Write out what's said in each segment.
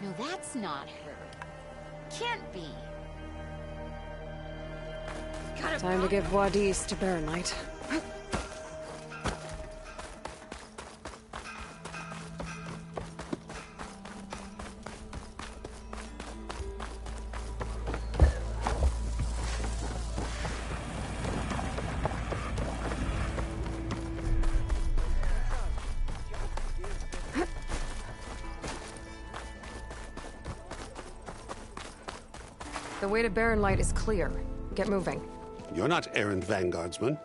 No, that's not her. Can't be. Time to give Wadis to Baronlight. The way to Baronlight is clear. Get moving. You're not errant vanguardsman.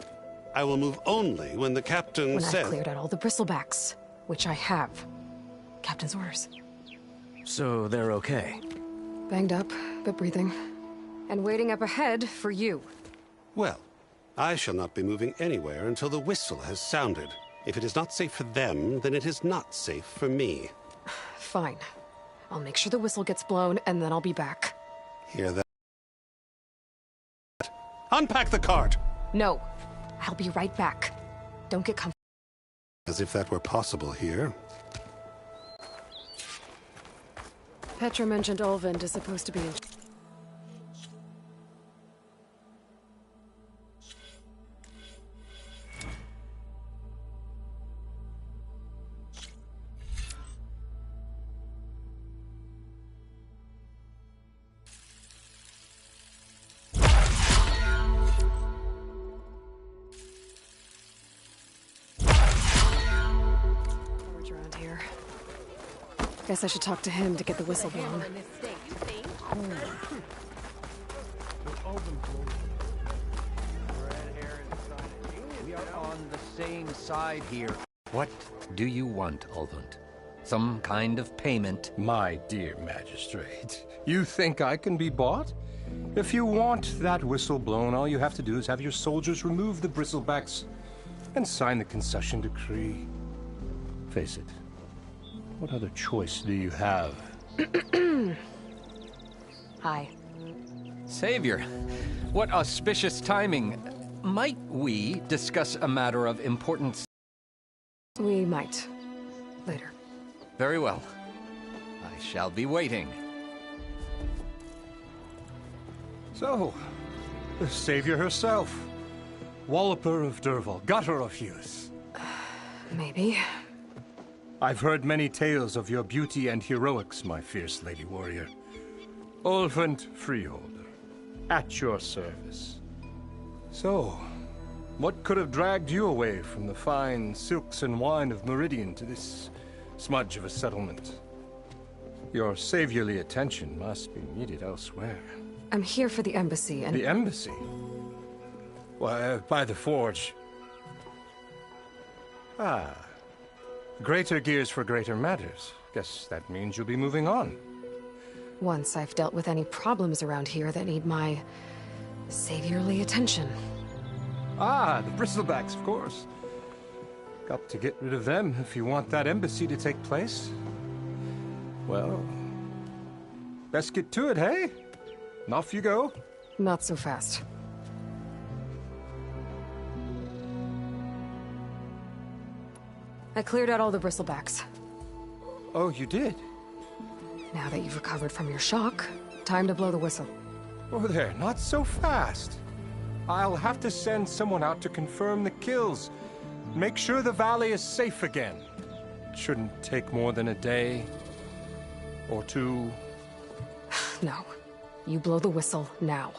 I will move only when the captain When says... I've cleared out all the bristlebacks, which I have. Captain's orders. So they're okay? Banged up, but breathing. And waiting up ahead for you. Well, I shall not be moving anywhere until the whistle has sounded. If it is not safe for them, then it is not safe for me. Fine. I'll make sure the whistle gets blown, and then I'll be back. Hear that? Unpack the cart! No. I'll be right back. Don't get comfortable. As if that were possible here. Petra mentioned Ulvund is supposed to be in... around here. Guess I should talk to him to get the whistle blown. We are on the same side here. What do you want, Ulvund? Some kind of payment? My dear magistrate, you think I can be bought? If you want that whistle blown, all you have to do is have your soldiers remove the bristlebacks and sign the concession decree. Face it, what other choice do you have? Hi. Savior, what auspicious timing. Might we discuss a matter of importance? We might. Later. Very well. I shall be waiting. So, the savior herself. Walloper of Derval, gutter of youth. Maybe. I've heard many tales of your beauty and heroics, my fierce lady warrior. Ulvund Freeholder, at your service. So, what could have dragged you away from the fine silks and wine of Meridian to this smudge of a settlement? Your saviorly attention must be needed elsewhere. I'm here for the embassy and... The embassy? Why, by the forge. Ah. Greater gears for greater matters. Guess that means you'll be moving on. Once I've dealt with any problems around here that need my... saviorly attention. Ah, the bristlebacks, of course. Got to get rid of them if you want that embassy to take place. Well, best get to it, hey? And off you go. Not so fast. I cleared out all the bristlebacks. Oh, you did? Now that you've recovered from your shock, time to blow the whistle. Oh there, not so fast. I'll have to send someone out to confirm the kills. Make sure the valley is safe again. It shouldn't take more than a day. Or two. No. You blow the whistle now.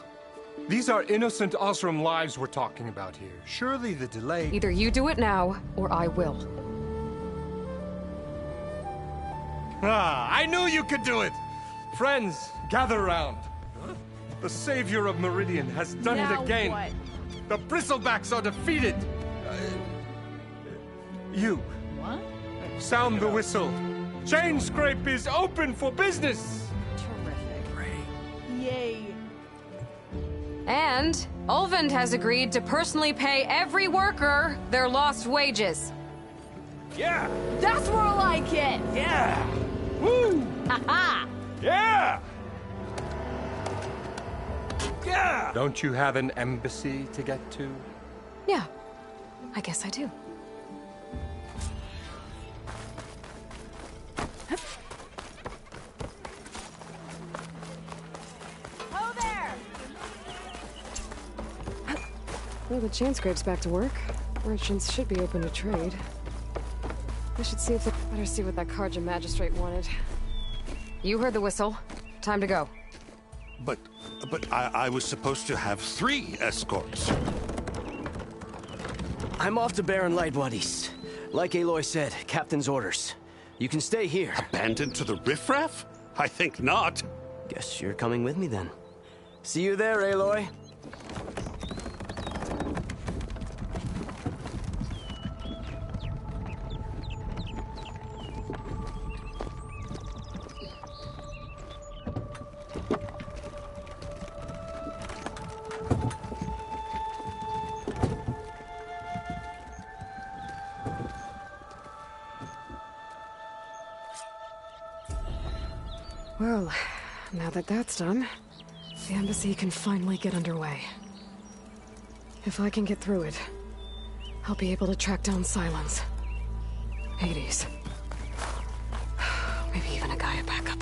These are innocent Osram lives we're talking about here. Surely the delay... Either you do it now, or I will. Ah, I knew you could do it! Friends, gather round. The savior of Meridian has done it again. What? The bristlebacks are defeated. You. What? Sound the whistle. Chain Scrape is open for business. Terrific. Yay. And Ulvund has agreed to personally pay every worker their lost wages. Yeah! That's more like it! Yeah! Woo! Ha-ha! Yeah! Yeah! Don't you have an embassy to get to? Yeah, I guess I do. Oh, there! Well, the chain scrape's back to work. Merchants should be open to trade. I should see if they better see what that Karja magistrate wanted. You heard the whistle. Time to go. But I was supposed to have 3 escorts. I'm off to Baron Lightwood East. Like Aloy said, Captain's orders. You can stay here. Abandoned to the riffraff? I think not. Guess you're coming with me then. See you there, Aloy. Well, now that that's done, the embassy can finally get underway. If I can get through it, I'll be able to track down Silence, Hades, maybe even a Gaia backup.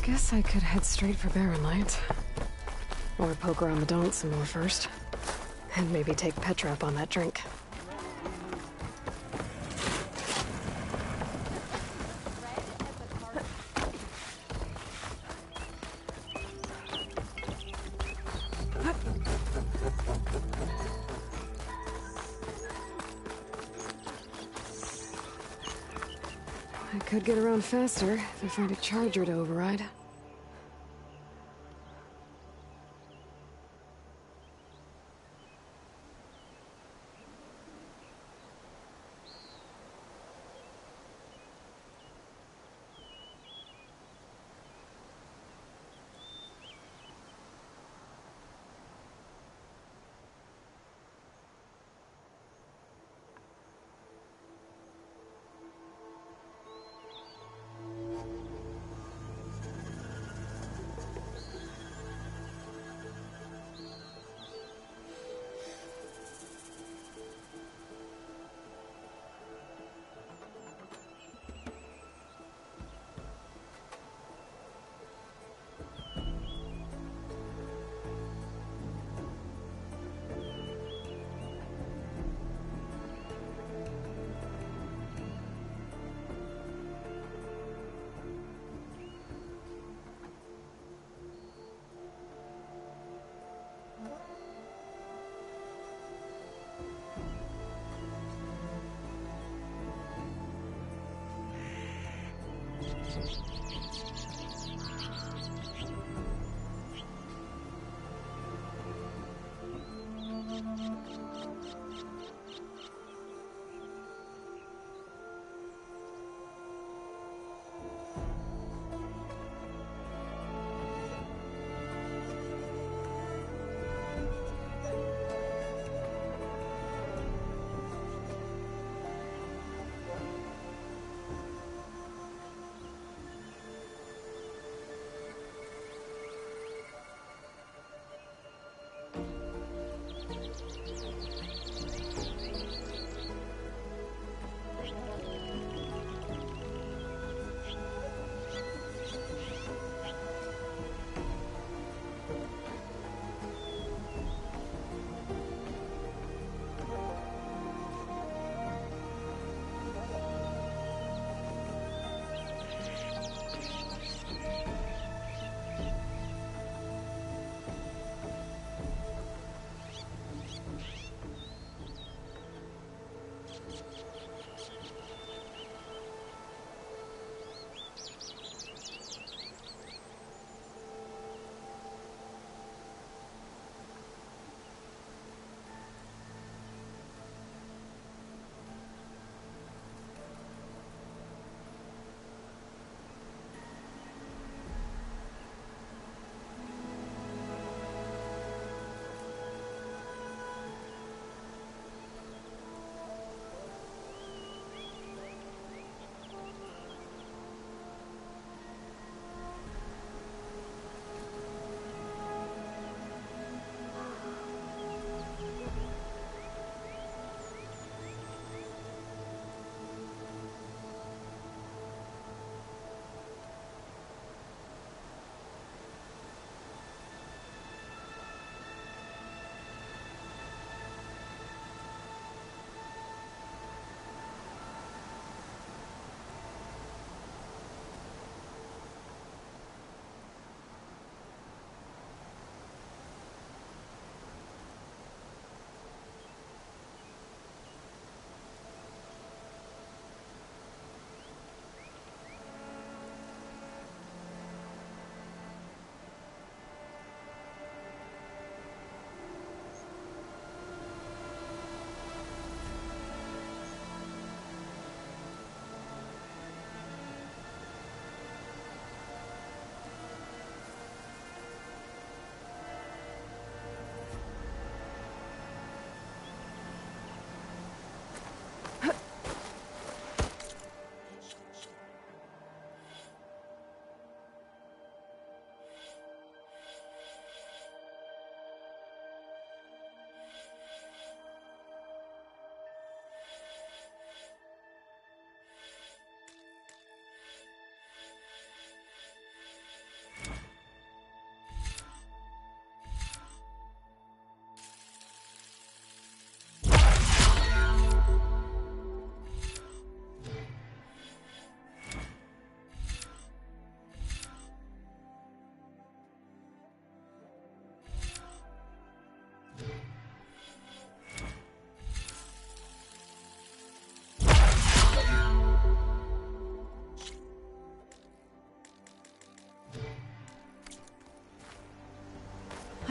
Guess I could head straight for Barren Light. Or poke around the Daunt some more first. And maybe take Petra up on that drink. I could get around faster if I find a charger to override.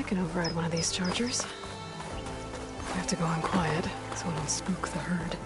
can override one of these chargers. I have to go on quiet, so I don't spook the herd.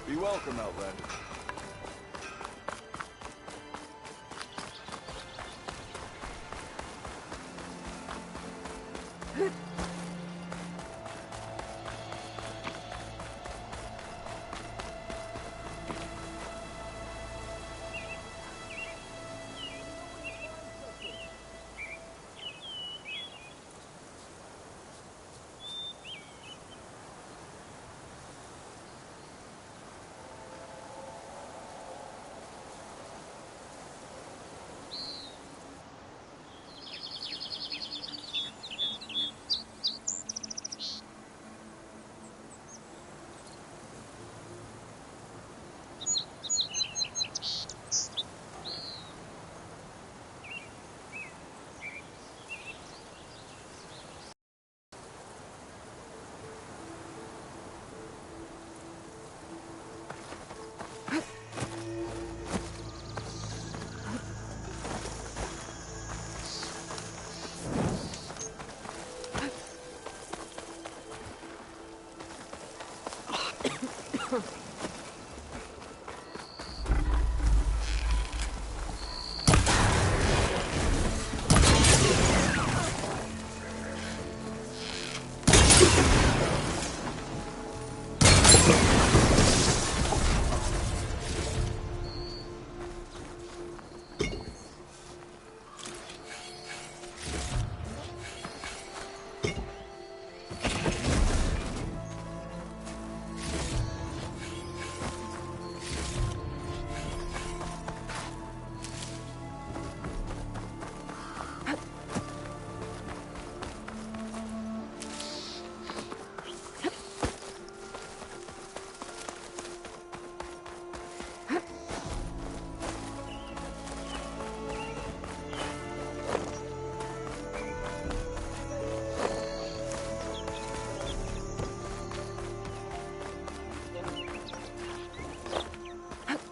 Be welcome, Outlander.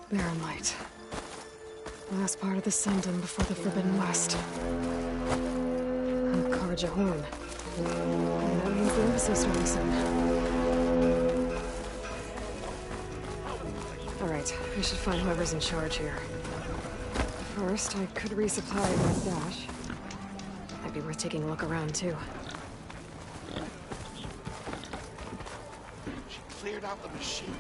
Barren light. Last part of the Sundom before the Forbidden West. Karja Horn. That means the embassy's starting soon. Alright, I should find whoever's in charge here. First, I could resupply my stash. Might be worth taking a look around, too. She cleared out the machines.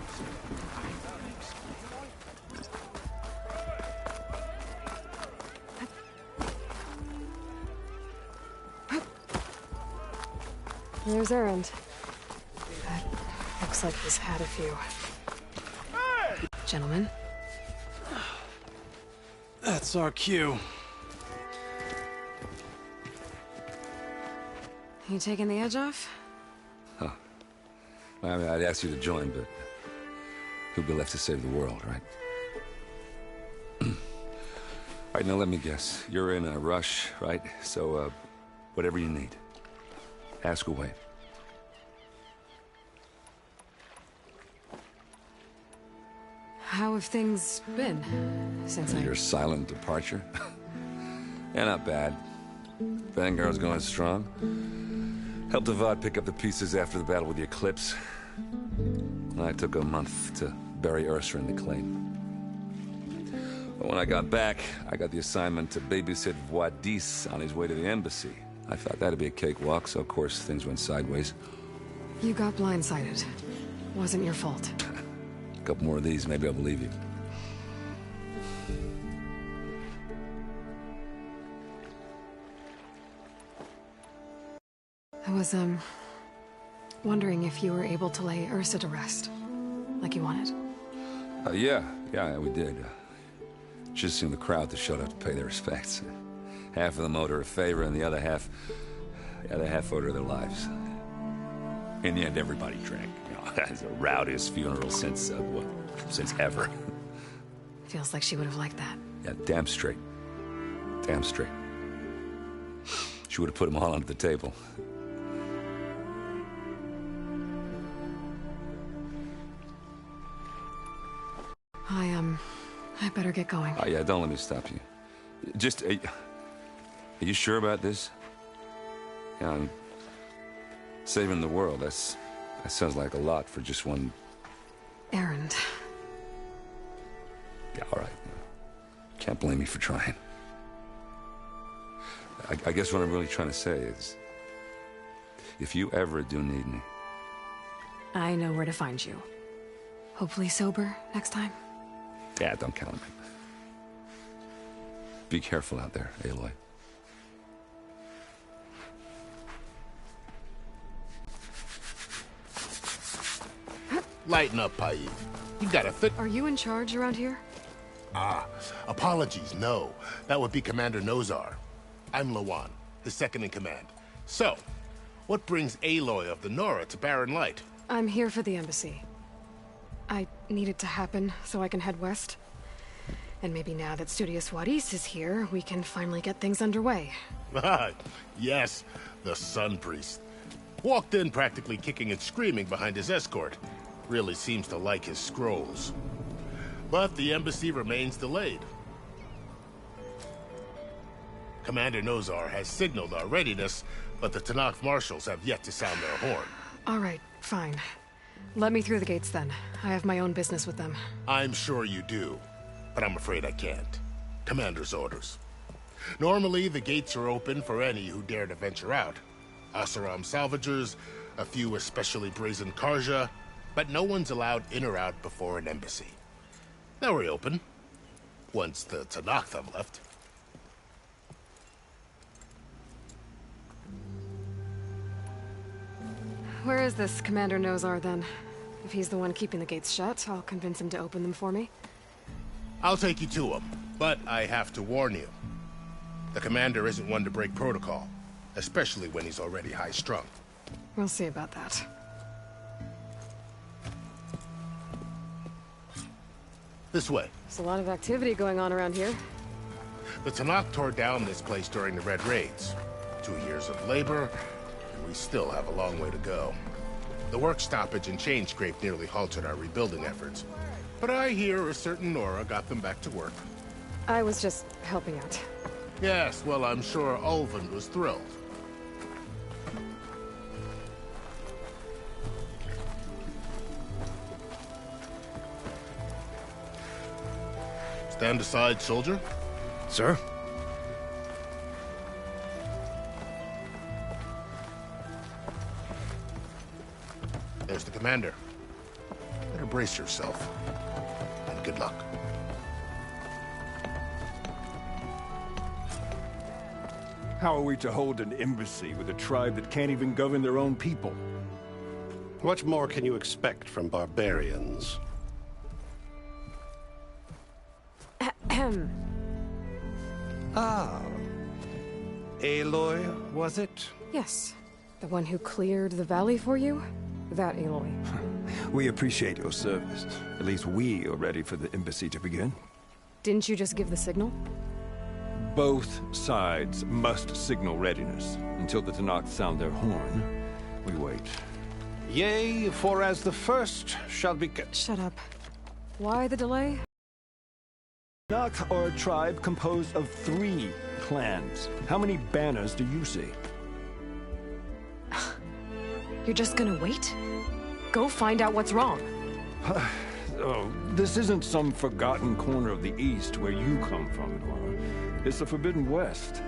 There's Errand. Looks like he's had a few. Gentlemen? That's our cue. You taking the edge off? Huh. I mean, I'd ask you to join, but who'd be left to save the world, right? All right, now let me guess. You're in a rush, right? So, whatever you need. Ask away. How have things been since Your silent departure? Yeah, not bad. Vanguard's going strong. Helped Avad pick up the pieces after the battle with the Eclipse. I took a month to bury Ursa in the claim. But when I got back, I got the assignment to babysit Wadis on his way to the embassy. I thought that'd be a cakewalk, so of course things went sideways. You got blindsided. Wasn't your fault. A couple more of these, maybe I'll believe you. I was, wondering if you were able to lay Ursa to rest, like you wanted. Yeah, we did. Just seemed the crowd that showed up to pay their respects. Half of them owed her a favor, and the other half owed her their lives. In the end, everybody drank. You know, that's the rowdiest funeral since ever. Feels like she would have liked that. Yeah, damn straight. Damn straight. She would have put them all under the table. I better get going. Oh, yeah, don't let me stop you. Just, are you sure about this? Yeah, I'm saving the world. That sounds like a lot for just one... errand. Yeah, all right. Can't blame me for trying. I guess what I'm really trying to say is, if you ever do need me... I know where to find you. Hopefully sober next time. Yeah, don't count on me. Be careful out there, Aloy. Lighten up, Paid. You got a thick... Are you in charge around here? Apologies, no. That would be Commander Nozar. I'm Lawan, his second in command. So, what brings Aloy of the Nora to Barren Light? I'm here for the embassy. I need it to happen so I can head west. And maybe now that Studious Wadis is here, we can finally get things underway. Yes, the Sun Priest. Walked in practically kicking and screaming behind his escort. Really seems to like his scrolls. But the embassy remains delayed. Commander Nozar has signaled our readiness, but the Tanakh marshals have yet to sound their horn. All right, fine. Let me through the gates then. I have my own business with them. I'm sure you do, but I'm afraid I can't. Commander's orders. Normally, the gates are open for any who dare to venture out. Asaram salvagers, a few especially brazen Karja, but no one's allowed in or out before an embassy. They'll reopen, once the Tanakh have left. Where is this Commander Nozar, then? If he's the one keeping the gates shut, I'll convince him to open them for me. I'll take you to him, but I have to warn you. The commander isn't one to break protocol, especially when he's already high-strung. We'll see about that. This way. There's a lot of activity going on around here. The Tanakh tore down this place during the Red Raids. 2 years of labor, and we still have a long way to go. The work stoppage and chain scrape nearly halted our rebuilding efforts. But I hear a certain Nora got them back to work. I was just helping out. Yes, well, I'm sure Ulvund was thrilled. Stand aside, soldier. Sir? There's the commander. Better brace yourself. And good luck. How are we to hold an embassy with a tribe that can't even govern their own people? What more can you expect from barbarians? Ahem. Ah. Aloy, was it? Yes. The one who cleared the valley for you? That Aloy. We appreciate your service. At least we are ready for the embassy to begin. Didn't you just give the signal? Both sides must signal readiness. Until the Tanakh sound their horn, we wait. Yea, for as the first shall be... Shut up. Why the delay? Tanakh are a tribe composed of 3 clans. How many banners do you see? You're just gonna wait? Go find out what's wrong. Oh, this isn't some forgotten corner of the East where you come from, Nora. It's the Forbidden West.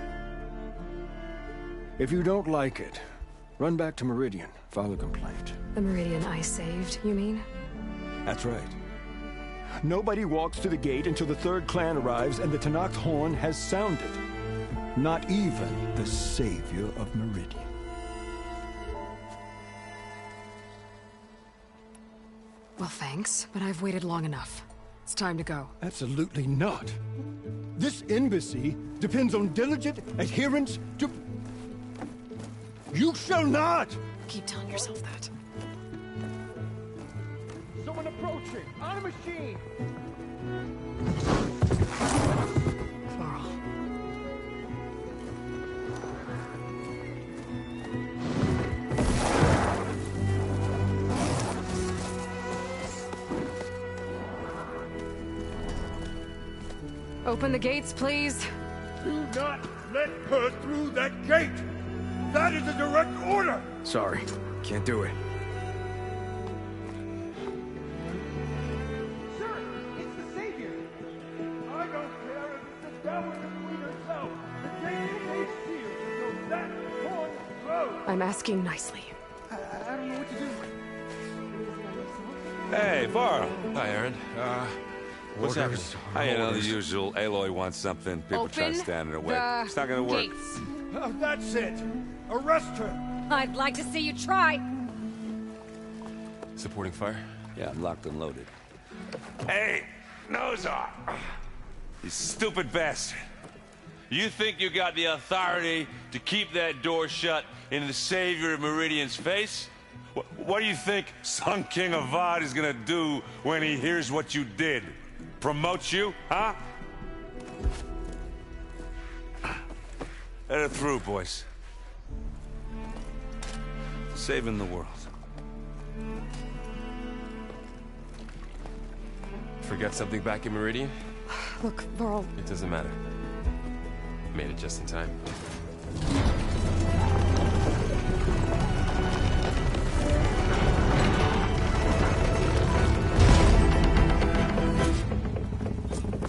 If you don't like it, run back to Meridian, file a complaint. The Meridian I saved, you mean? That's right. Nobody walks to the gate until the 3rd clan arrives and the Tanakh's horn has sounded. Not even the savior of Meridian. Well, thanks, but I've waited long enough. It's time to go. Absolutely not. This embassy depends on diligent adherence to... You shall not! Keep telling yourself that. Someone approaching! On a machine! Varl. Open the gates, please. Do not let her through that gate! That is a direct order! Sorry, can't do it. Sir, it's the Savior! I don't care if it's the devil and the Queen herself! The gate is sealed until that point closed! I'm asking nicely. I don't know what to do. Hey, Varl. Hi, Aaron. What's happening? You know, the usual. Aloy wants something. People try to Open stand in her way. the It's not gonna work. gates. That's it! Arrest her! I'd like to see you try. Supporting fire? Yeah, I'm locked and loaded. Hey, nose off! You stupid bastard. You think you got the authority to keep that door shut in the Savior of Meridian's face? What do you think Sun King Avad is gonna do when he hears what you did? Promote you, huh? Let her through, boys. Saving the world. Forget something back in Meridian? Look, Varl, It doesn't matter. Made it just in time.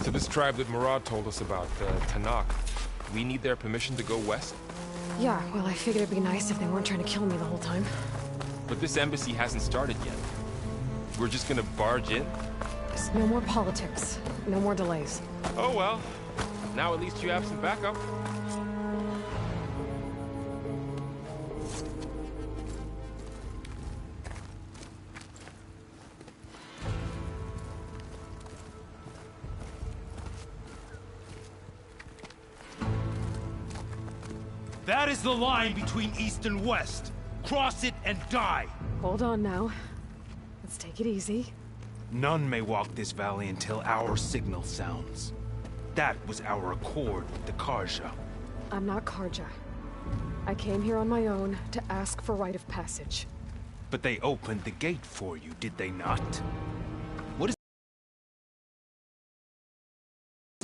So this tribe that Murad told us about, the Tanakh, we need their permission to go west? yeah, well, I figured it'd be nice if they weren't trying to kill me the whole time. But this embassy hasn't started yet. We're just gonna barge in? Just no more politics. No more delays. Oh well. Now at least you have some backup. That is the line between East and West. Cross it and die. Hold on now. Let's take it easy. None may walk this valley until our signal sounds. That was our accord with the Karja. I'm not Karja. I came here on my own to ask for rite of passage. But they opened the gate for you, did they not? What is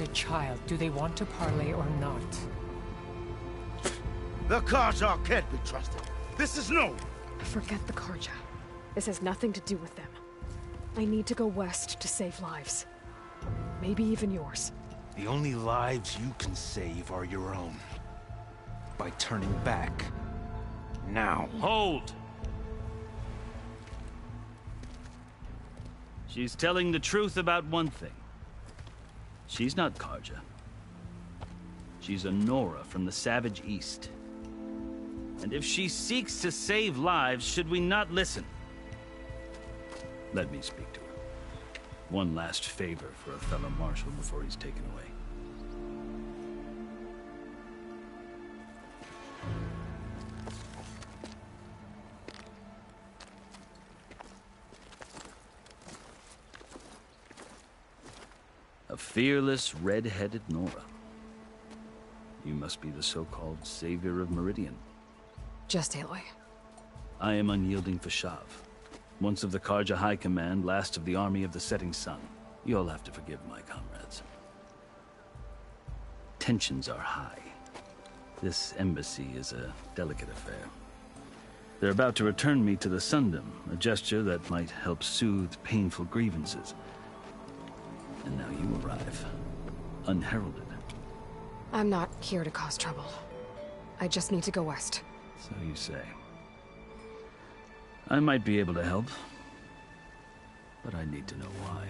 A child, do they want to parley or not? The Karja can't be trusted. This is no. Forget the Karja. This has nothing to do with them. I need to go west to save lives. Maybe even yours. The only lives you can save are your own. By turning back. Now. Hold! She's telling the truth about one thing. She's not Karja. She's a Nora from the Savage East. And if she seeks to save lives, should we not listen? Let me speak to her. One last favor for a fellow marshal before he's taken away. A fearless, red-headed Nora. You must be the so-called Savior of Meridian. Just Aloy. I am unyielding Fashav. Once of the Karja High Command, last of the Army of the Setting Sun. You'll have to forgive my comrades. Tensions are high. This embassy is a delicate affair. They're about to return me to the Sundom, a gesture that might help soothe painful grievances. And now you arrive, unheralded. I'm not here to cause trouble. I just need to go west. So you say. I might be able to help, but I need to know why.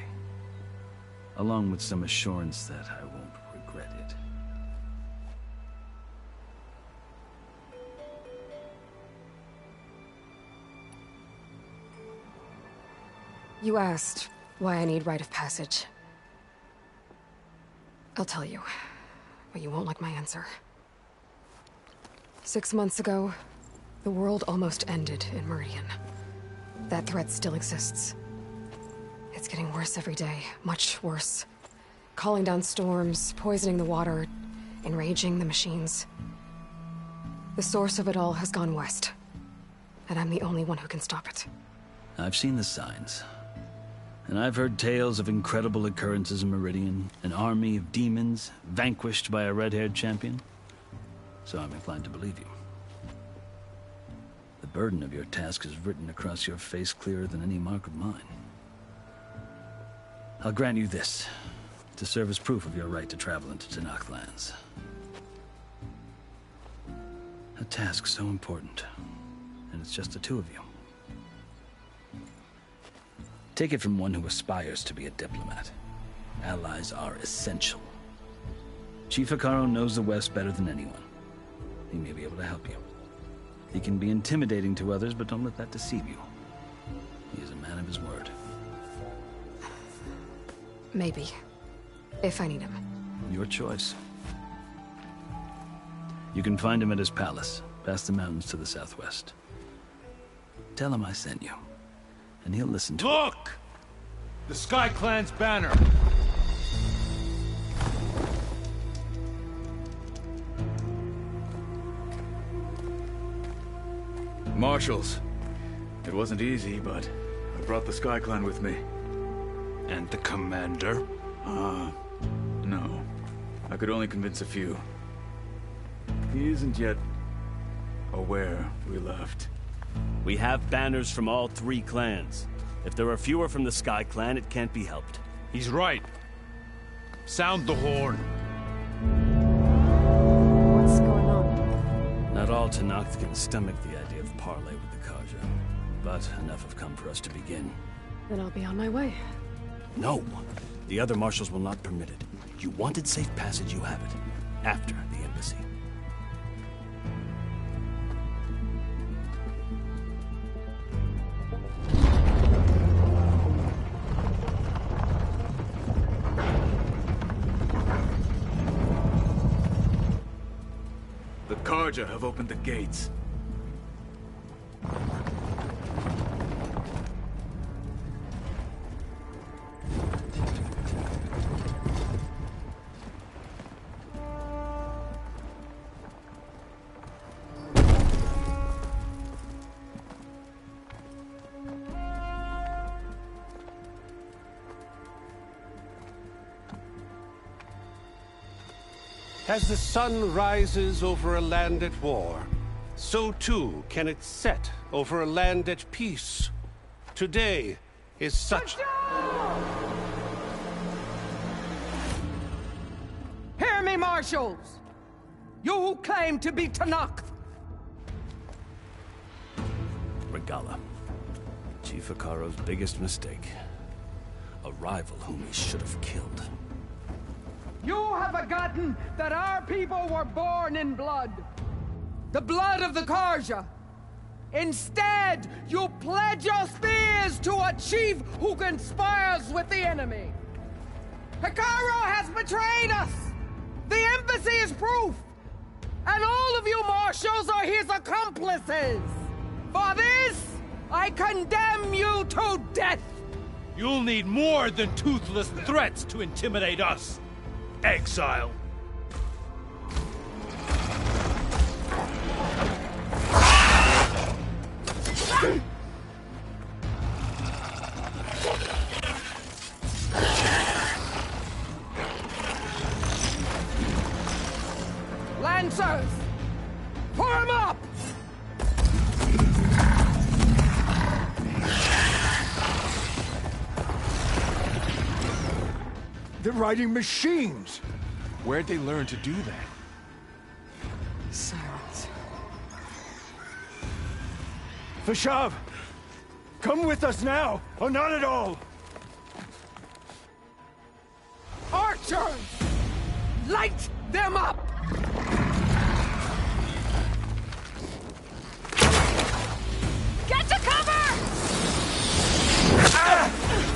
Along with some assurance that I won't regret it. You asked why I need rite of passage. I'll tell you, but you won't like my answer. 6 months ago, the world almost ended in Meridian. That threat still exists. It's getting worse every day, much worse. Calling down storms, poisoning the water, enraging the machines. The source of it all has gone west, and I'm the only one who can stop it. I've seen the signs. And I've heard tales of incredible occurrences in Meridian, an army of demons vanquished by a red-haired champion. So I'm inclined to believe you. The burden of your task is written across your face clearer than any mark of mine. I'll grant you this, to serve as proof of your right to travel into Tenakth lands. A task so important, and it's just the two of you. Take it from one who aspires to be a diplomat. Allies are essential. Chief Hekarro knows the West better than anyone. He may be able to help you. He can be intimidating to others, but don't let that deceive you. He is a man of his word. Maybe. If I need him. Your choice. You can find him at his palace, past the mountains to the southwest. Tell him I sent you, and he'll listen to Look! The Sky Clan's banner! Marshals. It wasn't easy, but I brought the Sky Clan with me. And the commander? No. I could only convince a few. He isn't yet aware we left. We have banners from all 3 clans. If there are fewer from the Sky Clan, it can't be helped. He's right. Sound the horn. What's going on? Not all Tenakth can stomach the idea of parley with the Karja, but enough have come for us to begin. Then I'll be on my way. No! The other marshals will not permit it. You wanted safe passage, you have it. After the embassy. The Karja have opened the gates. As the sun rises over a land at war, so too can it set over a land at peace. Today is such... Hear me, marshals! You who claim to be Tenakth! Regala. Chief Hekarro's biggest mistake. A rival whom he should have killed. You have forgotten that our people were born in blood. The blood of the Karja. Instead, you pledge your spears to a chief who conspires with the enemy. Hekarro has betrayed us! The embassy is proof! And all of you marshals are his accomplices! For this, I condemn you to death! You'll need more than toothless threats to intimidate us! Exile! Lancers! Form up! They're riding machines! Where'd they learn to do that? Silence. Vashav! Come with us now, or not at all! Archers! Light them up! Get to cover! Ah!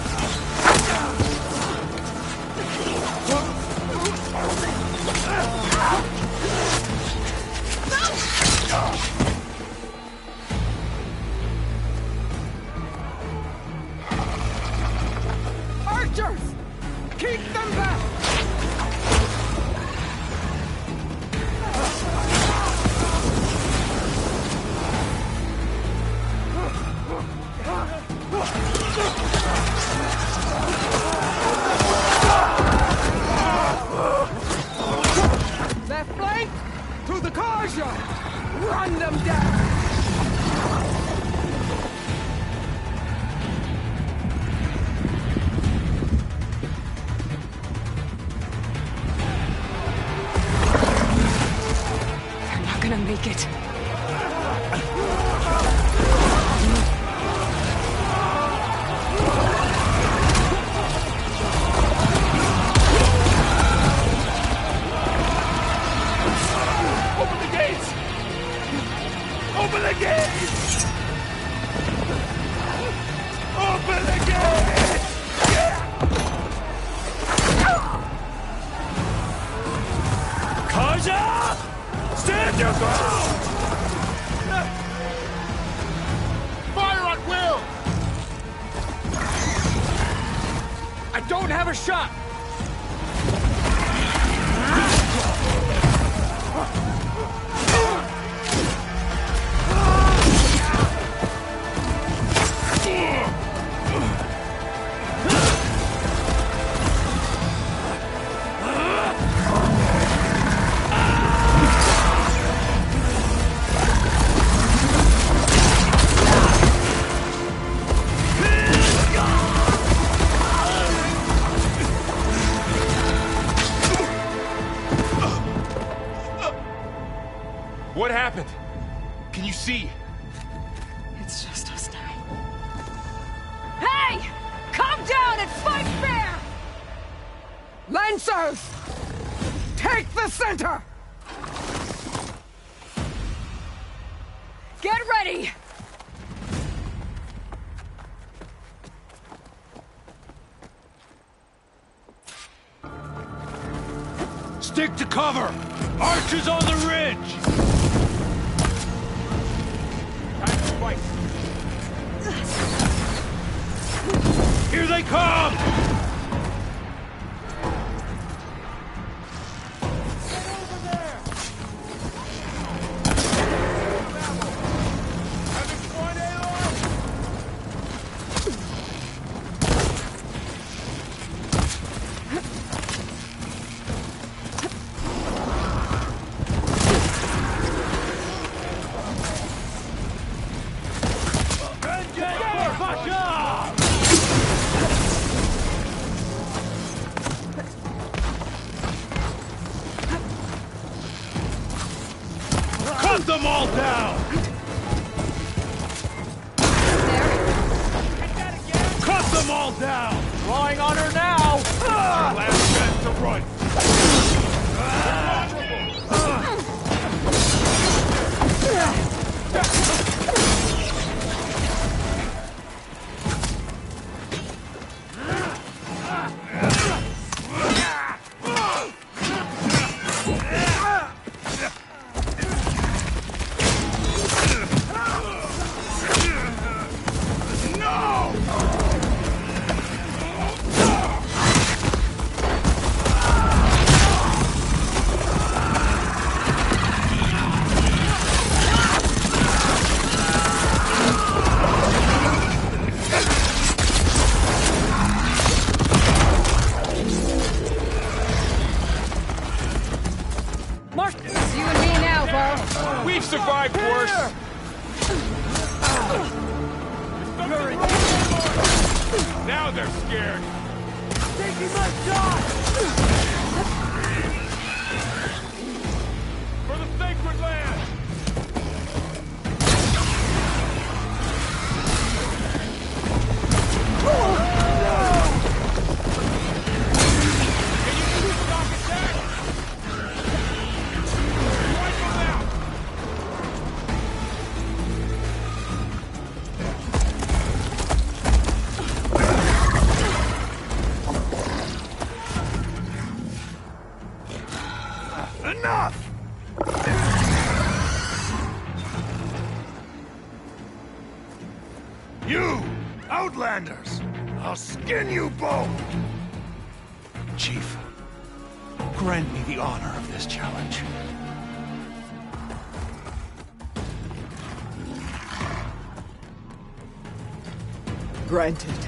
Karja! Run them down! They're not gonna make it. Open the gates! Open the gates! Open the gates! Karja! Stand your ground! Fire at will! I don't have a shot! What happened? Can you see? It's just us now. Hey! Calm down and fight fair! Lancers! Take the center! Get ready! Stick to cover! Archers on the ridge! Time to fight. Here they come! Cut them all down! Cut them all down! Drawing on her now! Your last chance to run! It's you and me now, Bo. We've survived worse! Now they're scared! Taking my shot! For the sacred land! Can you stop attack? Wipe them out! Enough! You, Outlanders! I'll skin you both! Chief, grant me the honor of this challenge. Granted.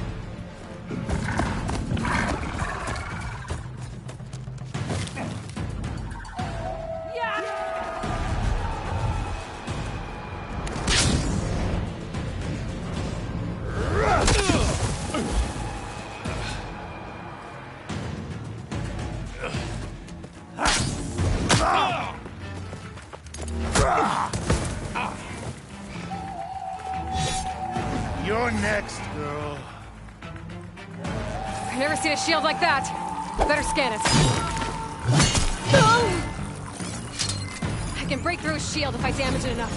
You're next, girl. I've never seen a shield like that. Better scan it. I can break through a shield if I damage it enough.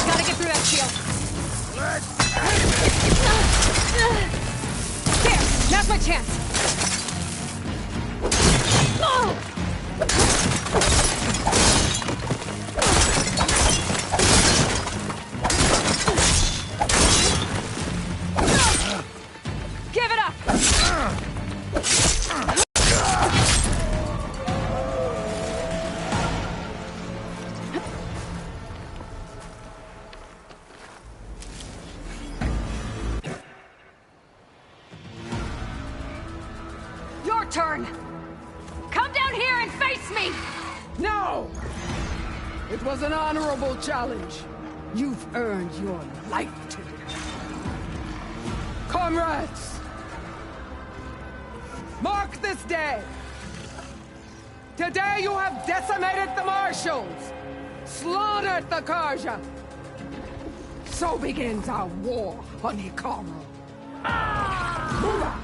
Gotta get through that shield. There! Now's my chance! Give it up! Your turn! Come down here and face me! No! It was an honorable challenge. You've earned your life today. Comrades! Mark this day! Today you have decimated the Marshals! Slaughtered the Karja! So begins our war on Hikaru. Move out!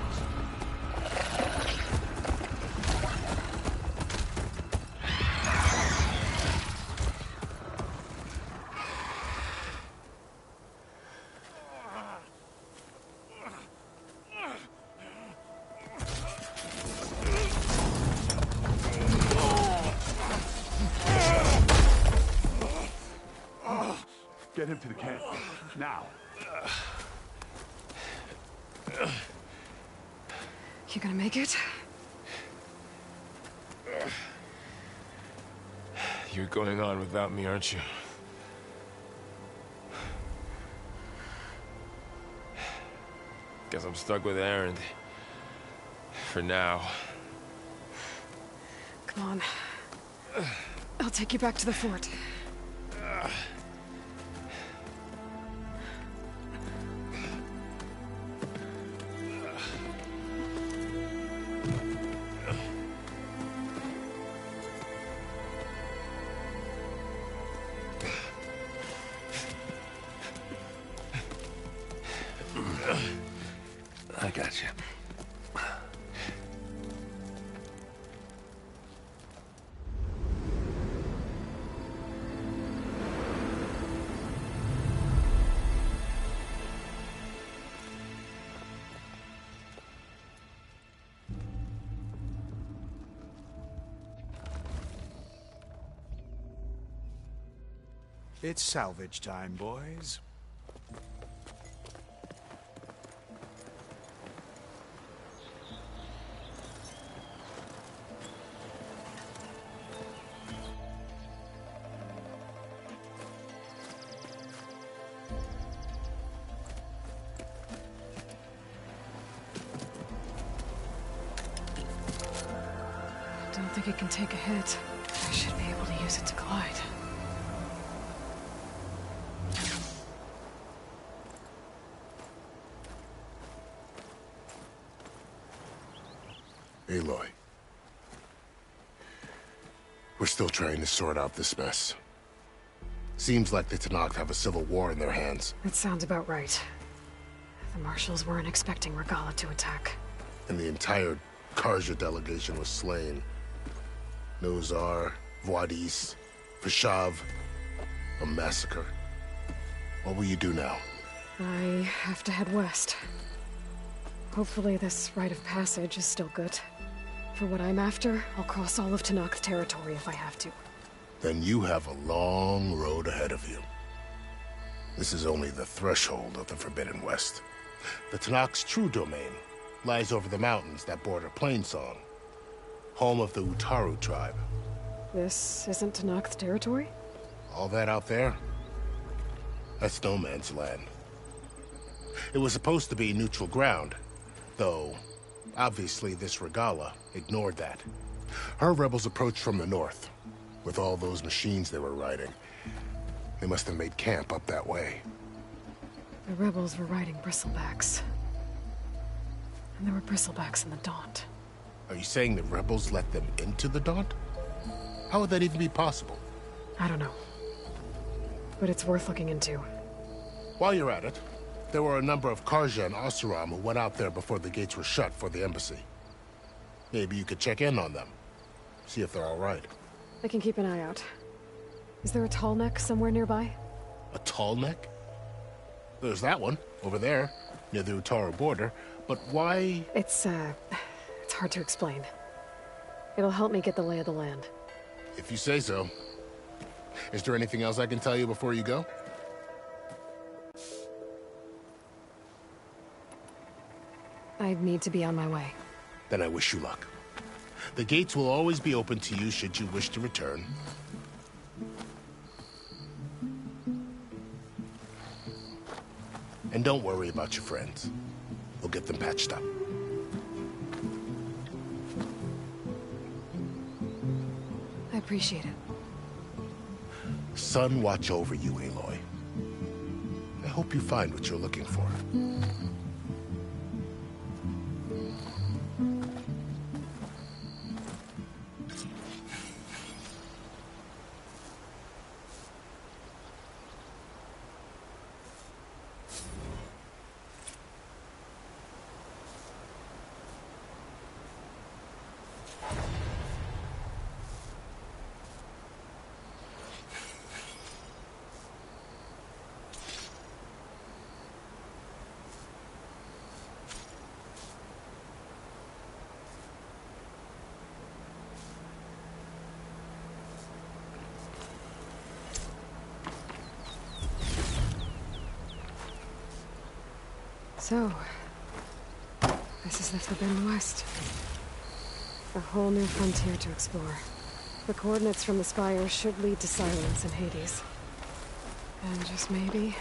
Get him to the camp. Now. You gonna make it? You're going on without me, aren't you? Guess I'm stuck with Aaron. For now. Come on. I'll take you back to the fort. I got you. It's salvage time, boys. Don't think it can take a hit. I should be able to use it to glide. Aloy. We're still trying to sort out this mess. Seems like the Tenakth have a civil war in their hands. That sounds about right. The Marshals weren't expecting Regalla to attack. And the entire Karja delegation was slain. Nozar, Voidis, Vashav. A massacre. What will you do now? I have to head west. Hopefully this rite of passage is still good. For what I'm after, I'll cross all of Tenakth territory if I have to. Then you have a long road ahead of you. This is only the threshold of the Forbidden West. The Tenakth's true domain lies over the mountains that border Plainsong, home of the Utaru tribe. This isn't Tenakth territory? All that out there? That's no man's land. It was supposed to be neutral ground, though obviously this Regalla ignored that. Her rebels approached from the north. With all those machines they were riding, they must have made camp up that way. The rebels were riding bristlebacks. And there were bristlebacks in the Daunt. Are you saying the rebels let them into the Daunt? How would that even be possible? I don't know. but it's worth looking into. While you're at it, there were a number of Karja and Oseram who went out there before the gates were shut for the embassy. Maybe you could check in on them. See if they're all right. I can keep an eye out. Is there a tall neck somewhere nearby? A tall neck? There's that one, over there, near the Utaru border. But why... It's hard to explain. It'll help me get the lay of the land. If you say so. Is there anything else I can tell you before you go? I need to be on my way. Then I wish you luck. The gates will always be open to you should you wish to return. And don't worry about your friends. We'll get them patched up. I appreciate it. Sun watch over you, Aloy. I hope you find what you're looking for. So, this is the Forbidden West. A whole new frontier to explore. The coordinates from the Spire should lead to Silence in Hades. And just maybe...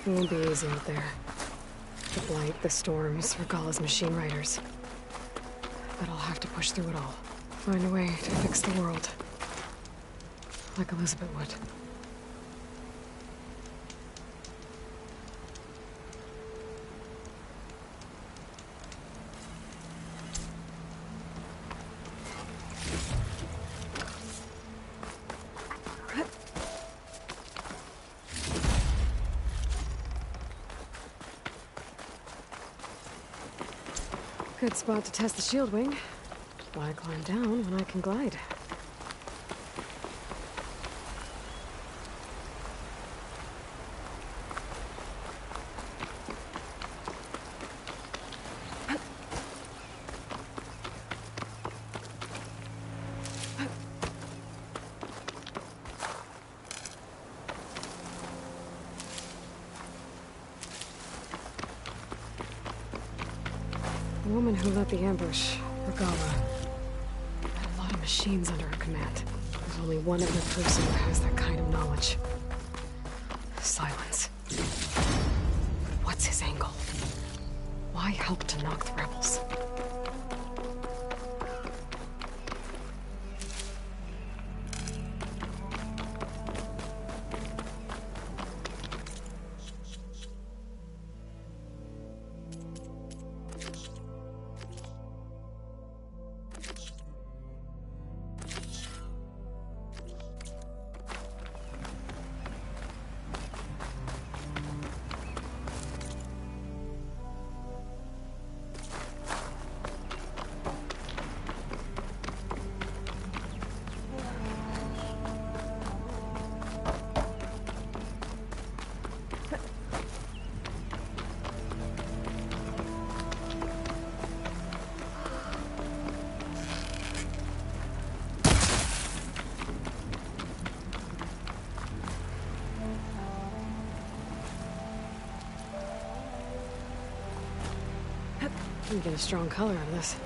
It won't be easy out there. The blight, the storms, Regalla's machine riders. But I'll have to push through it all. Find a way to fix the world. Like Elizabeth would. Good spot to test the shield wing. Why climb down when I can glide? The woman who led the ambush, Regalla, had a lot of machines under her command. There's only one other person who has that kind of knowledge. Silence. What's his angle? I helped to knock the rebels. You get a strong color out of this.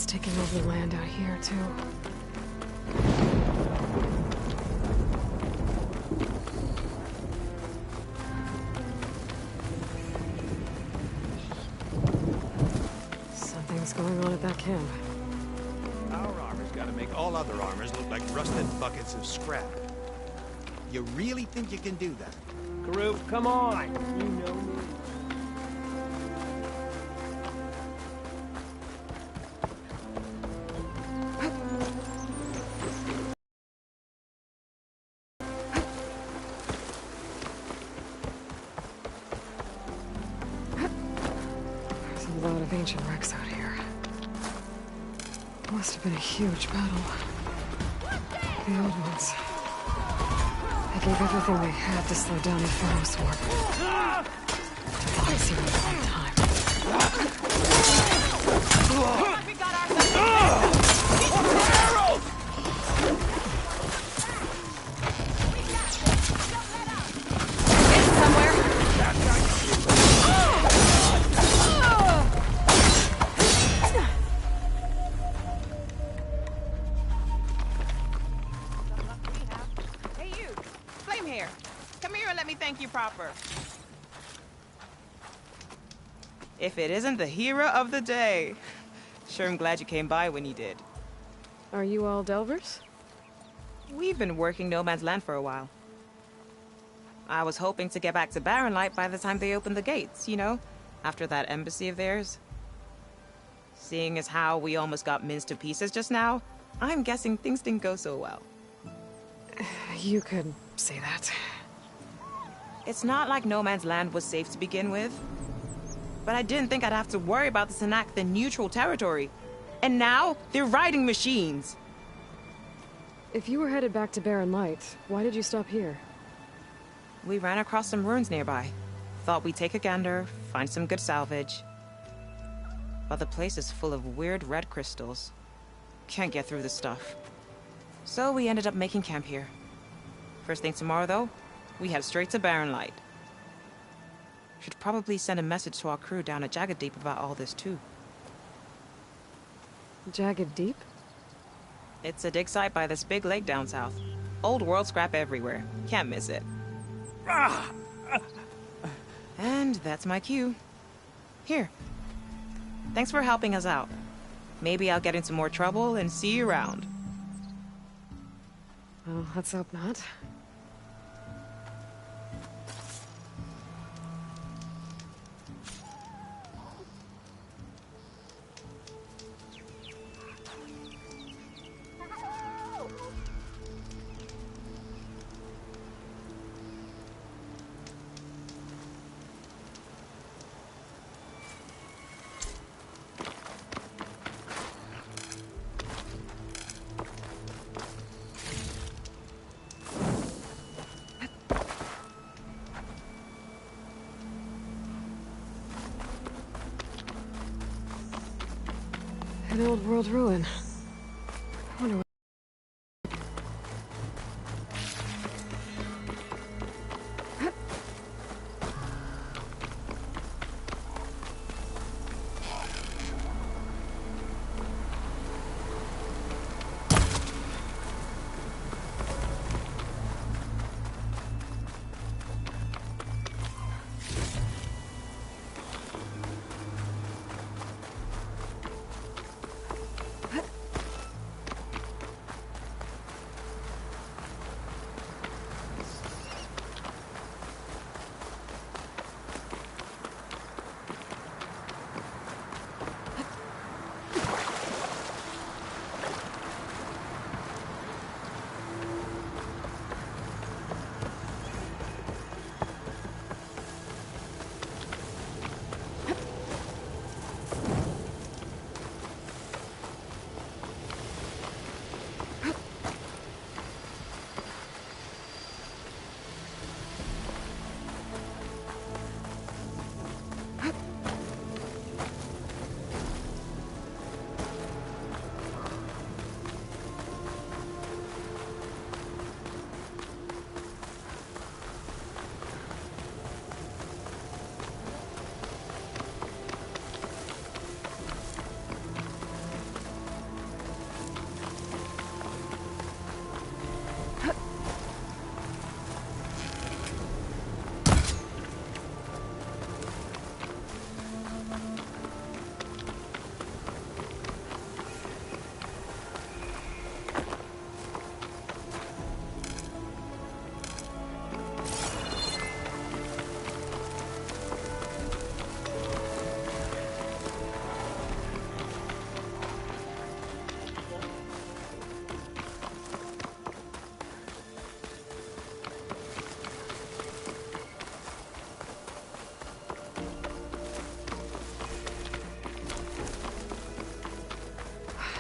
Taking over the land out here, too. Something's going on at that camp. Our armor's gotta make all other armors look like rusted buckets of scrap. You really think you can do that? Karuk, come on! You know me. Ancient wrecks out here. Must have been a huge battle. The old ones. They gave everything they had to slow down the Pharaoh swarm. Obviously at the right time. We got ourselves arrows! It's somewhere. Thank you proper. If it isn't the hero of the day. Sure, I'm glad you came by when you did. Are you all Delvers? We've been working No Man's Land for a while. I was hoping to get back to Barren Light by the time they opened the gates, you know? After that embassy of theirs. Seeing as how we almost got minced to pieces just now, I'm guessing things didn't go so well. You could say that. It's not like No Man's Land was safe to begin with. But I didn't think I'd have to worry about the Sanak, the neutral territory. And now, they're riding machines. If you were headed back to Barren Light, why did you stop here? We ran across some ruins nearby. Thought we'd take a gander, find some good salvage. but the place is full of weird red crystals. Can't get through the stuff. So we ended up making camp here. First thing tomorrow, though, we head straight to Barren Light. Should probably send a message to our crew down at Jagged Deep about all this, too. Jagged Deep? It's a dig site by this big lake down south. Old world scrap everywhere. Can't miss it. And that's my cue. Here. Thanks for helping us out. Maybe I'll get into more trouble and see you around. Well, let's hope not. An old world ruin. I wonder what...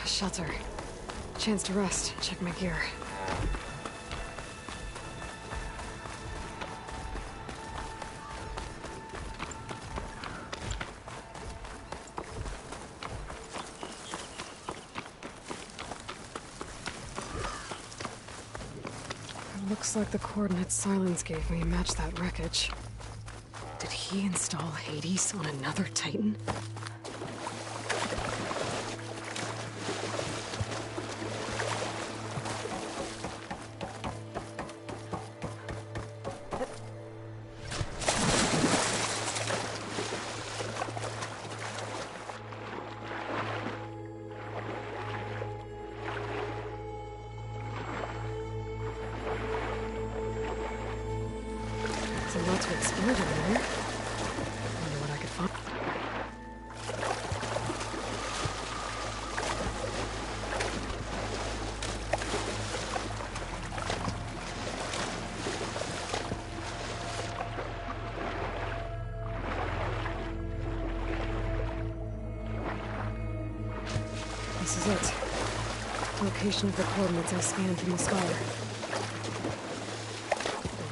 Shelter. Chance to rest. Check my gear. Looks like the coordinates Silence gave me match that wreckage. Did he install Hades on another Titan? There's a lot to explore down there. Wonder what I could find. This is it. Location of the coordinates I scanned from the scholar.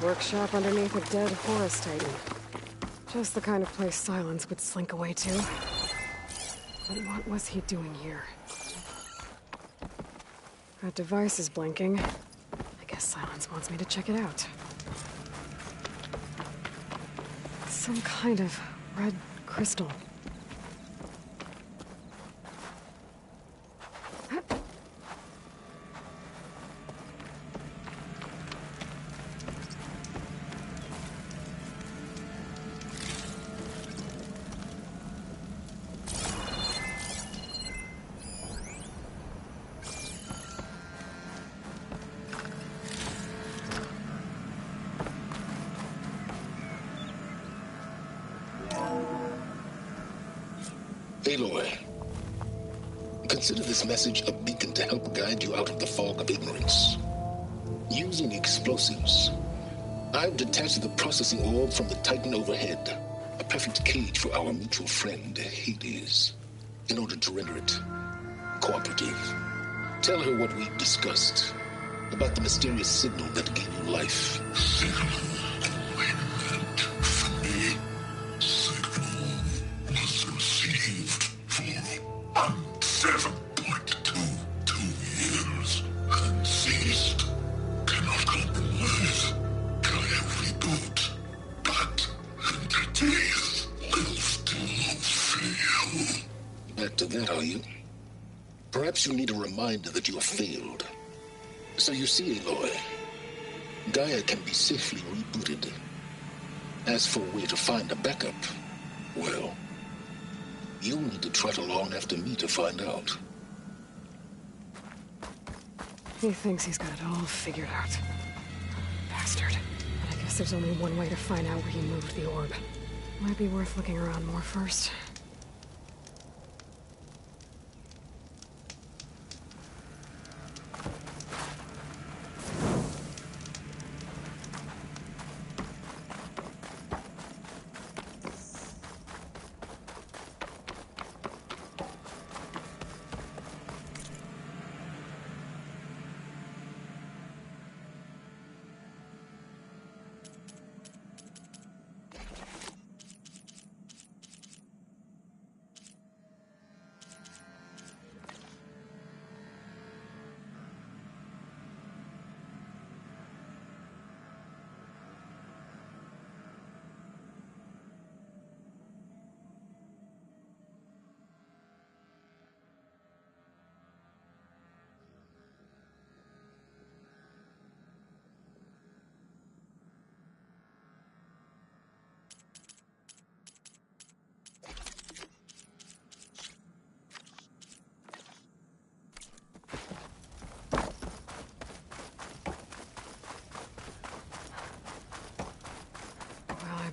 Workshop underneath a dead forest titan. Just the kind of place Silence would slink away to. But what was he doing here? That device is blinking. I guess Silence wants me to check it out. Some kind of red crystal. Aloy, consider this message a beacon to help guide you out of the fog of ignorance. Using explosives, I've detached the processing orb from the Titan overhead, a perfect cage for our mutual friend, Hades, in order to render it cooperative. Tell her what we've discussed about the mysterious signal that gave you life. Perhaps you need a reminder that you have failed. So you see, Aloy, Gaia can be safely rebooted. As for where to find a backup, well, you'll need to trot along after me to find out. He thinks he's got it all figured out. Bastard. But I guess there's only one way to find out where he moved the orb. Might be worth looking around more first.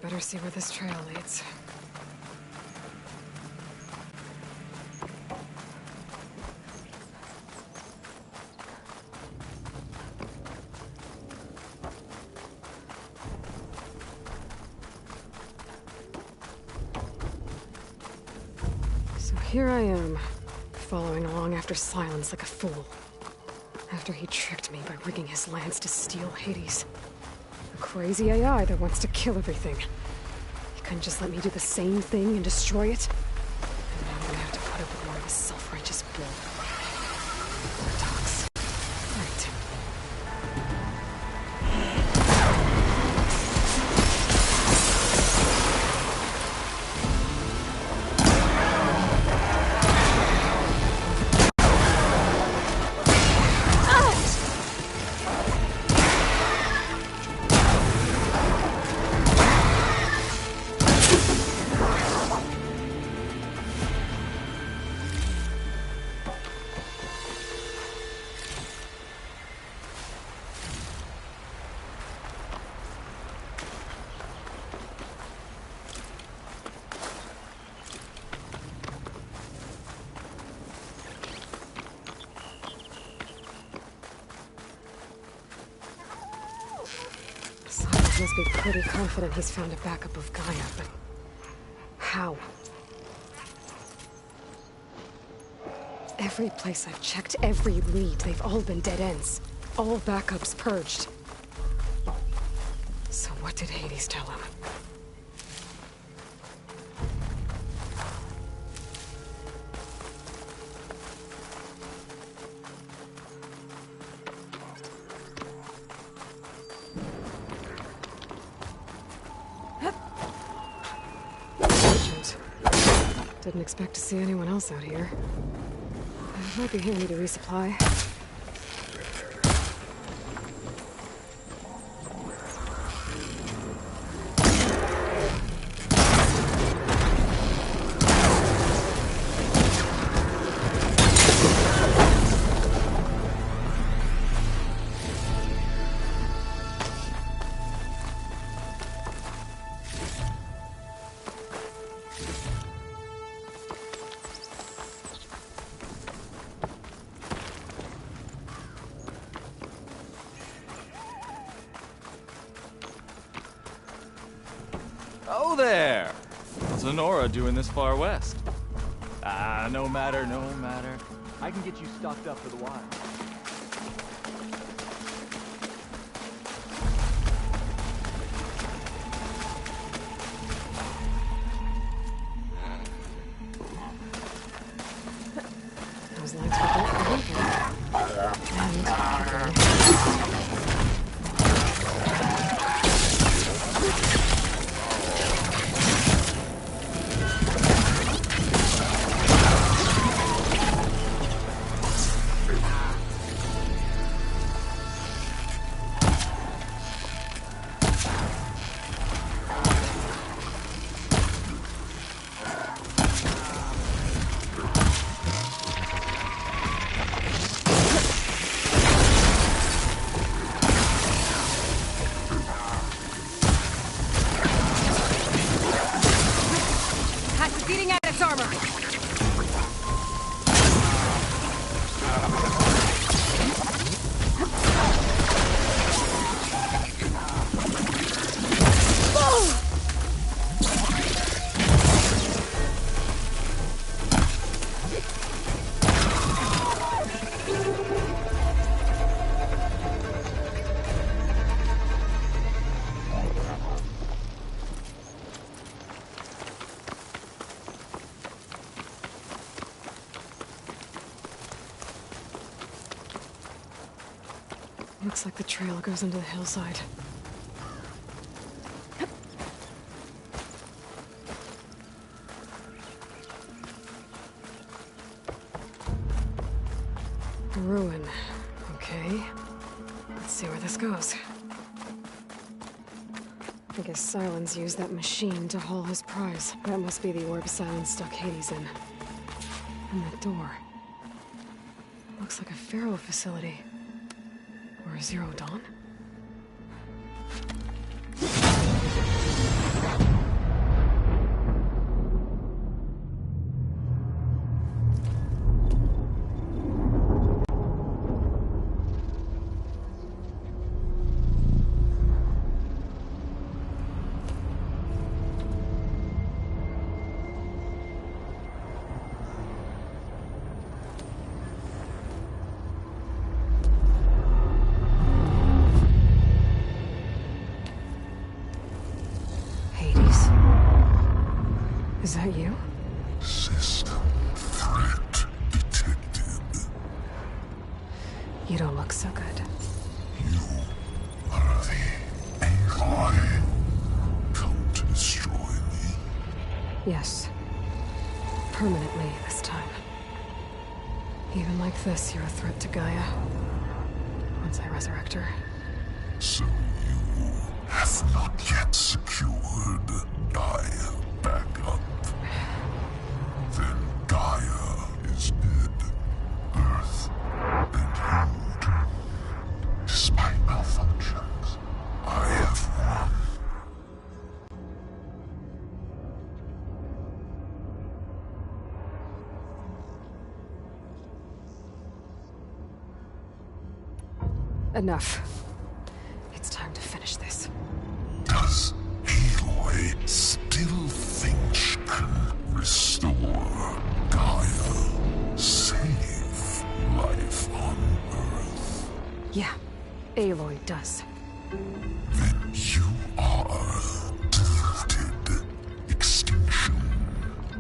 Better see where this trail leads. So here I am, following along after Silence like a fool. After he tricked me by rigging his lance to steal Hades. A crazy AI that wants to kill everything. He couldn't just let me do the same thing and destroy it? And now I'm gonna have to put up with more of his self-righteous bull. Talks. Right. Must be pretty confident he's found a backup of Gaia, but how? Every place I've checked, every lead, they've all been dead ends. All backups purged. So what did Hades tell him? Didn't expect to see anyone else out here. It might be handy to resupply. Oh there! What's Sonora doing this far west? Ah, no matter, no matter. I can get you stocked up for the wild. Those lights were built for weekend. And Beating at its armor. looks like the trail goes into the hillside. A ruin. Okay. Let's see where this goes. I guess Silence used that machine to haul his prize. That must be the orb Silence stuck Hades in. And that door. Looks like a Pharaoh facility. Or Zero Dawn? Is that you? System threat detected. You don't look so good. You are the Aloy. Come to destroy me. Yes. Permanently this time. Even like this, you're a threat to Gaia. Once I resurrect her. So you have not yet secured Gaia back up. Then Gaia is dead. Earth and you, despite malfunctions, I have won. Enough. It's time to finish this. Does Aloy still think she can restore Gaia? Save life on Earth? Yeah, Aloy does. Then you are deluded. Extinction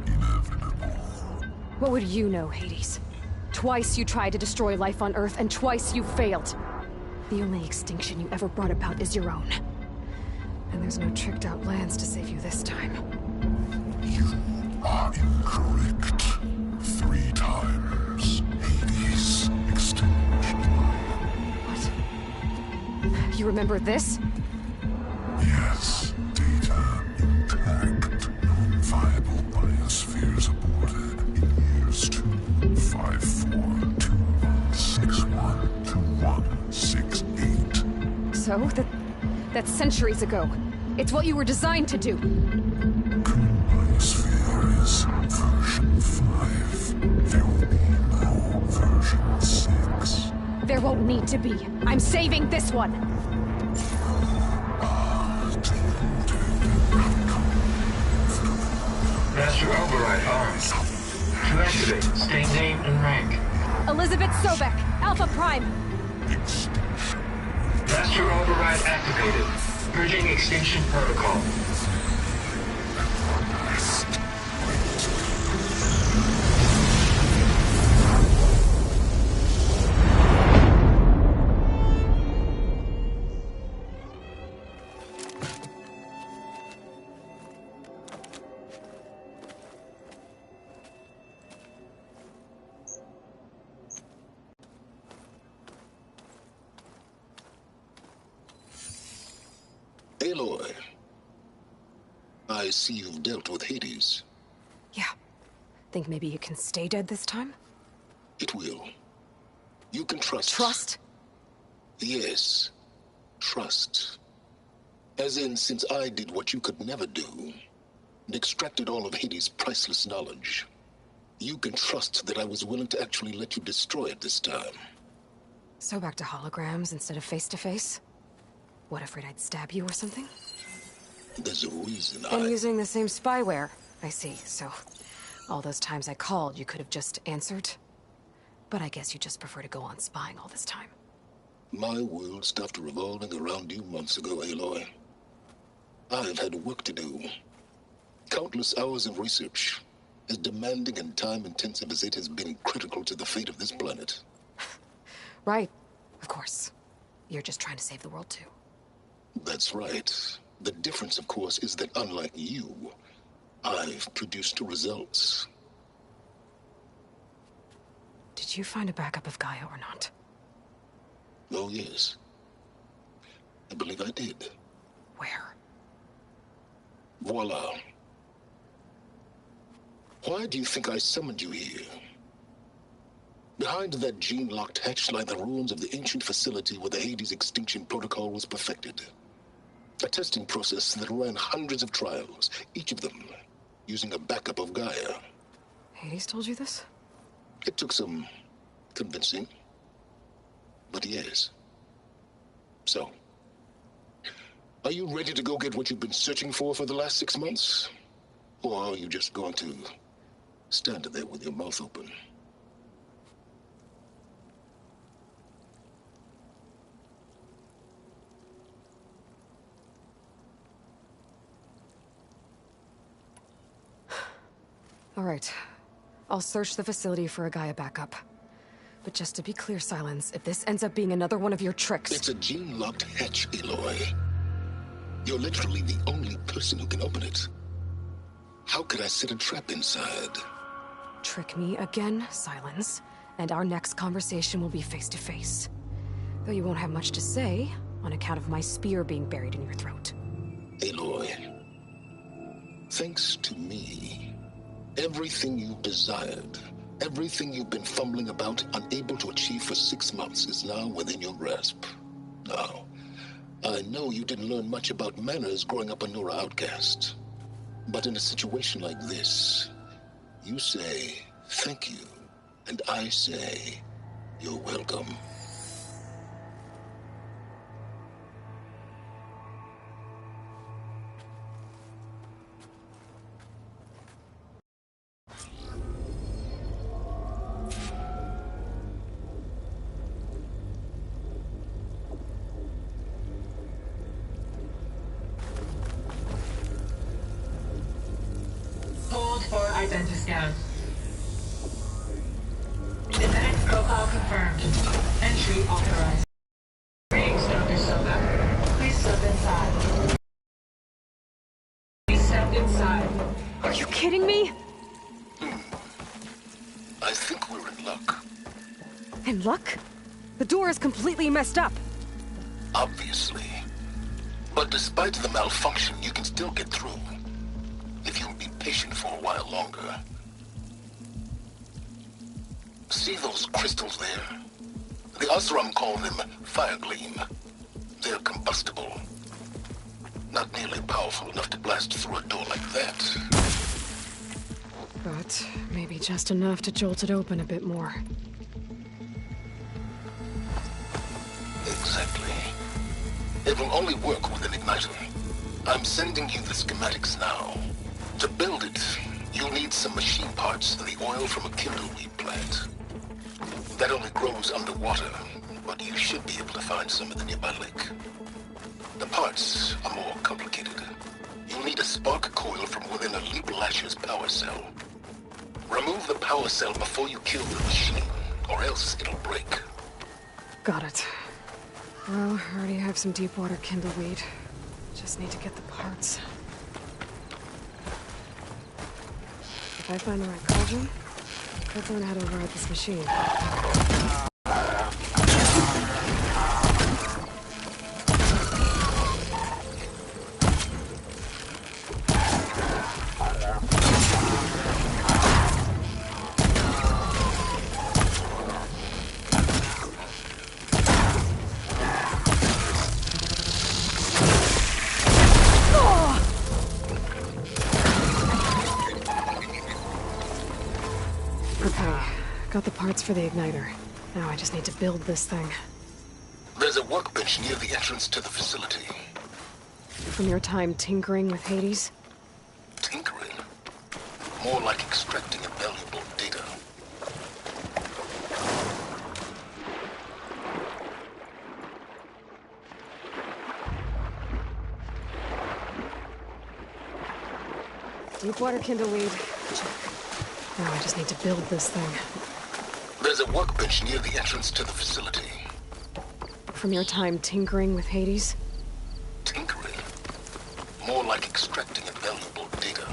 inevitable. What would you know, Hades? Twice you tried to destroy life on Earth, and twice you failed. The only extinction you ever brought about is your own. And there's no tricked-out lands to save you this time. You are incorrect. remember this? Yes, data intact. Non-viable biospheres aborted in years 254, 2161, 2168. So, that's centuries ago. It's what you were designed to do. Biosphere is version 5. There will be no version 6. There won't need to be. I'm saving this one. Master override arms. To activate, state name and rank. Elizabeth Sobek, Alpha Prime. Master override activated. Bridging extinction protocol. Aloy, I see you've dealt with Hades. Yeah. Think maybe you can stay dead this time? It will. You can trust. Trust? Yes. Trust. As in, since I did what you could never do, and extracted all of Hades' priceless knowledge, you can trust that I was willing to actually let you destroy it this time. So back to holograms instead of face-to-face? What, afraid I'd stab you or something? There's a reason And using the same spyware. I see, so... all those times I called, you could have just answered? But I guess you just prefer to go on spying all this time. My world stopped revolving around you months ago, Aloy. I've had work to do. Countless hours of research, as demanding and time-intensive as it has been critical to the fate of this planet. Right. Of course. You're just trying to save the world, too. That's right. The difference, of course, is that unlike you, I've produced results. Did you find a backup of Gaia or not? Oh, yes. I believe I did. Where? Voila. Why do you think I summoned you here? Behind that gene-locked hatch lie the ruins of the ancient facility where the Hades extinction protocol was perfected. A testing process that ran hundreds of trials, each of them using a backup of Gaia. Hades told you this? It took some convincing, but yes. So, are you ready to go get what you've been searching for the last 6 months? Or are you just going to stand there with your mouth open? All right. I'll search the facility for a Gaia backup. But just to be clear, Silence, if this ends up being another one of your tricks... It's a gene-locked hatch, Aloy. You're literally the only person who can open it. How could I set a trap inside? Trick me again, Silence, and our next conversation will be face-to-face. Though you won't have much to say, on account of my spear being buried in your throat. Aloy, thanks to me, everything you desired, everything you've been fumbling about, unable to achieve for 6 months, is now within your grasp. Now, I know you didn't learn much about manners growing up a Nora outcast. But in a situation like this, you say, thank you, and I say, you're welcome. Hold for identiscan. Identity profile confirmed. Entry authorized. Greetings, Dr. Soka. Please step inside. Please step inside. Are you kidding me? I think we're in luck. In luck? The door is completely messed up. obviously. But despite the malfunction, you can still get through. If you'll be patient for a while longer. See those crystals there? The Oseram call them fire gleam. They're combustible. Not nearly powerful enough to blast through a door like that. But maybe just enough to jolt it open a bit more. Exactly. It will only work with an igniter. I'm sending you the schematics now. To build it, you'll need some machine parts and the oil from a kindleweed plant. That only grows underwater, but you should be able to find some in the nearby lake. The parts are more complicated. You'll need a spark coil from within a Leap Lasher's power cell. Remove the power cell before you kill the machine, or else it'll break. Got it. Well, I already have some deep water kindleweed. Just need to get the parts. If I find the right cauldron, I could learn how to override this machine. Got the parts for the igniter. Now I just need to build this thing. There's a workbench near the entrance to the facility. From your time tinkering with Hades? Tinkering? More like extracting valuable data. Deepwater kindleweed. Check. Now I just need to build this thing. There's a workbench near the entrance to the facility. From your time tinkering with Hades? Tinkering? More like extracting valuable data.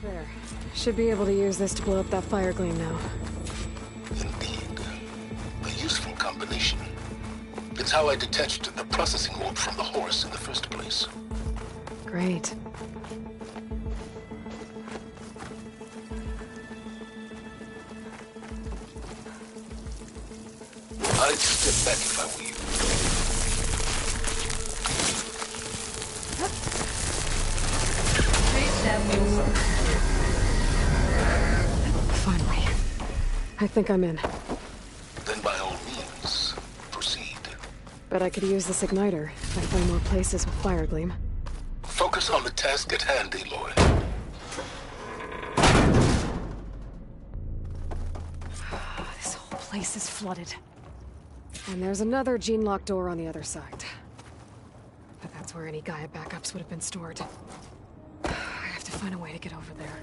There. Should be able to use this to blow up that fire gleam now. Indeed. A useful combination. It's how I detached the processing mode from the horse in the first place. Great. I'd step back if I were you. Finally. I think I'm in. Then by all means, proceed. Bet I could use this igniter if I find more places with fire gleam. Focus on the task at hand, Aloy. This whole place is flooded. And there's another gene-locked door on the other side. But that's where any Gaia backups would have been stored. I have to find a way to get over there.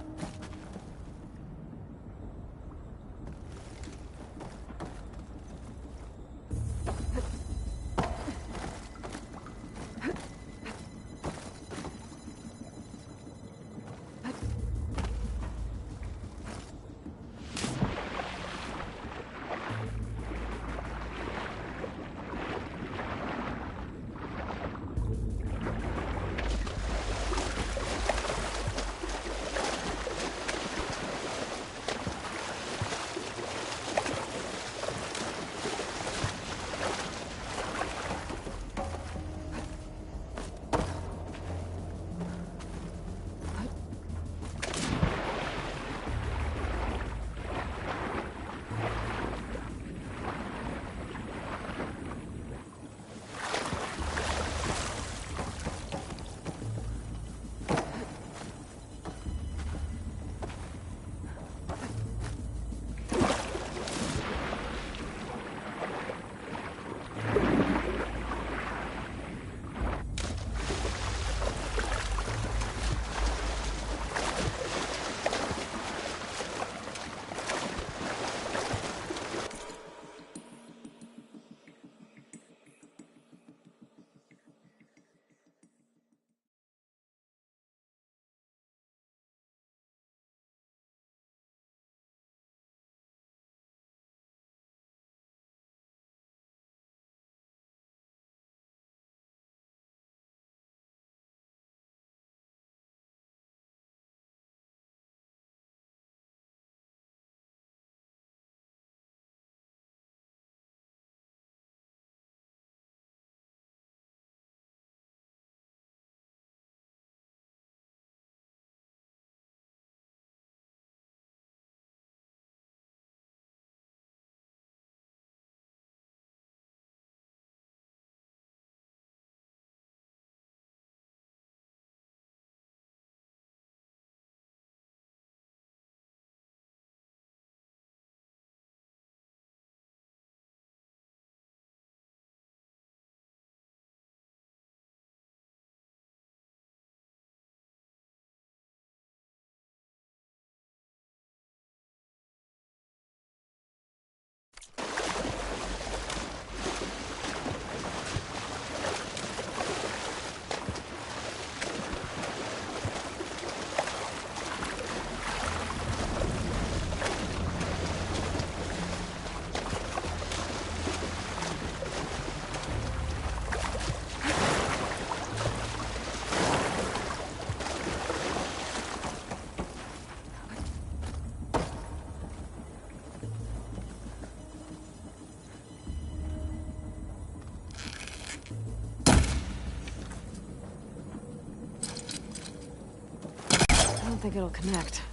don't think it'll connect.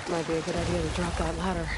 Might be a good idea to drop that ladder.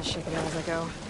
shake it out as I go.